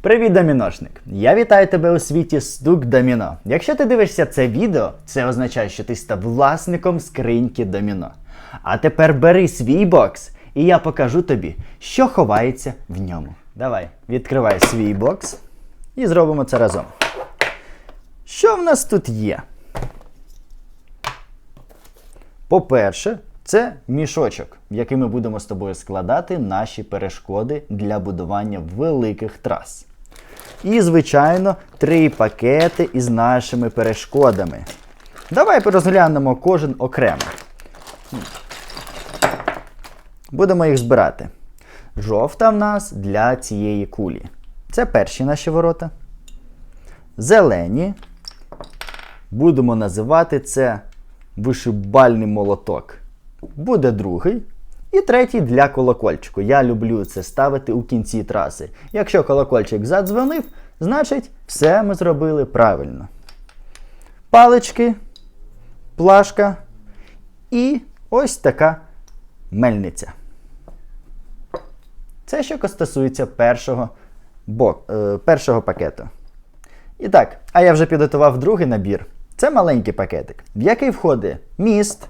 Привіт, доміношник! Я вітаю тебе у світі Стук Доміно. Якщо ти дивишся це відео, це означає, що ти став власником скриньки доміно. А тепер бери свій бокс, і я покажу тобі, що ховається в ньому. Давай, відкривай свій бокс і зробимо це разом. Що в нас тут є? По-перше, це мішочок, в який ми будемо з тобою складати наші перешкоди для будування великих трас. І, звичайно, 3 пакети із нашими перешкодами. Давай розглянемо кожен окремо. Будемо їх збирати. Жовта в нас для цієї кулі. Це перші наші ворота. Зелені. Будемо називати це вишибальний молоток. Буде другий. І третій для колокольчику. Я люблю це ставити у кінці траси. Якщо колокольчик задзвонив, значить все ми зробили правильно. Палички, плашка і ось така мельниця. Це що стосується першого пакету. І так, а я вже підготував другий набір. Це маленький пакетик, в який входить міст,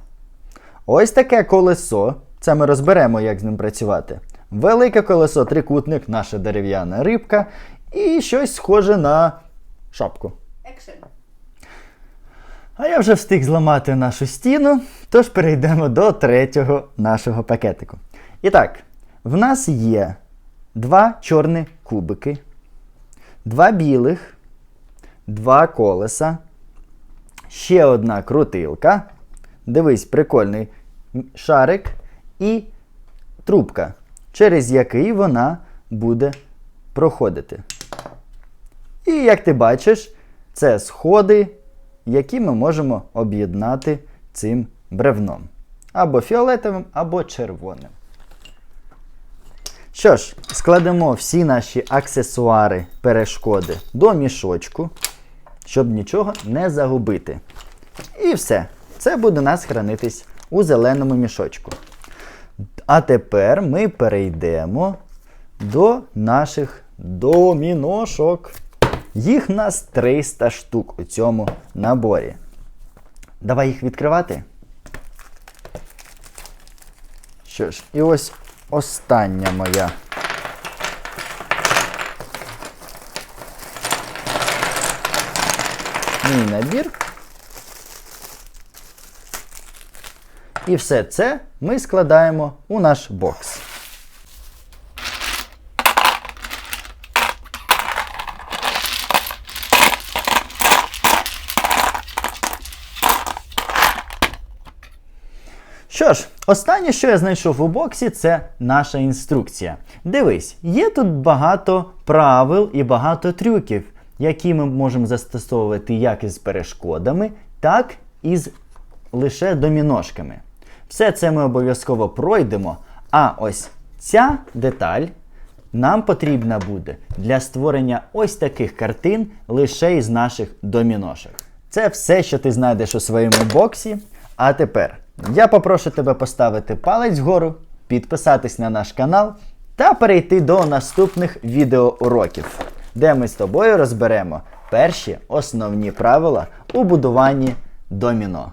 ось таке колесо. Це ми розберемо, як з ним працювати. Велике колесо, трикутник, наша дерев'яна рибка і щось схоже на шапку. Екшен. А я вже встиг зламати нашу стіну, тож перейдемо до третього нашого пакетику. І так, в нас є 2 чорні кубики, 2 білих, 2 колеса, ще одна крутилка, дивись, прикольний шарик, і трубка, через який вона буде проходити. І, як ти бачиш, це сходи, які ми можемо об'єднати цим бревном. Або фіолетовим, або червоним. Що ж, складемо всі наші аксесуари, перешкоди до мішочку, щоб нічого не загубити. І все. Це буде у нас хранитись у зеленому мішочку. А тепер ми перейдемо до наших доміношок. Їх у нас 300 штук у цьому наборі. Давай їх відкривати. Що ж, і ось остання моя. Мій набір. І все це ми складаємо у наш бокс. Що ж, останнє, що я знайшов у боксі, це наша інструкція. Дивись, є тут багато правил і багато трюків, які ми можемо застосовувати як із перешкодами, так і з лише доміношками. Все це ми обов'язково пройдемо, а ось ця деталь нам потрібна буде для створення ось таких картин лише із наших доміношок. Це все, що ти знайдеш у своєму боксі. А тепер я попрошу тебе поставити палець вгору, підписатись на наш канал та перейти до наступних відеоуроків, де ми з тобою розберемо перші основні правила у будуванні доміно.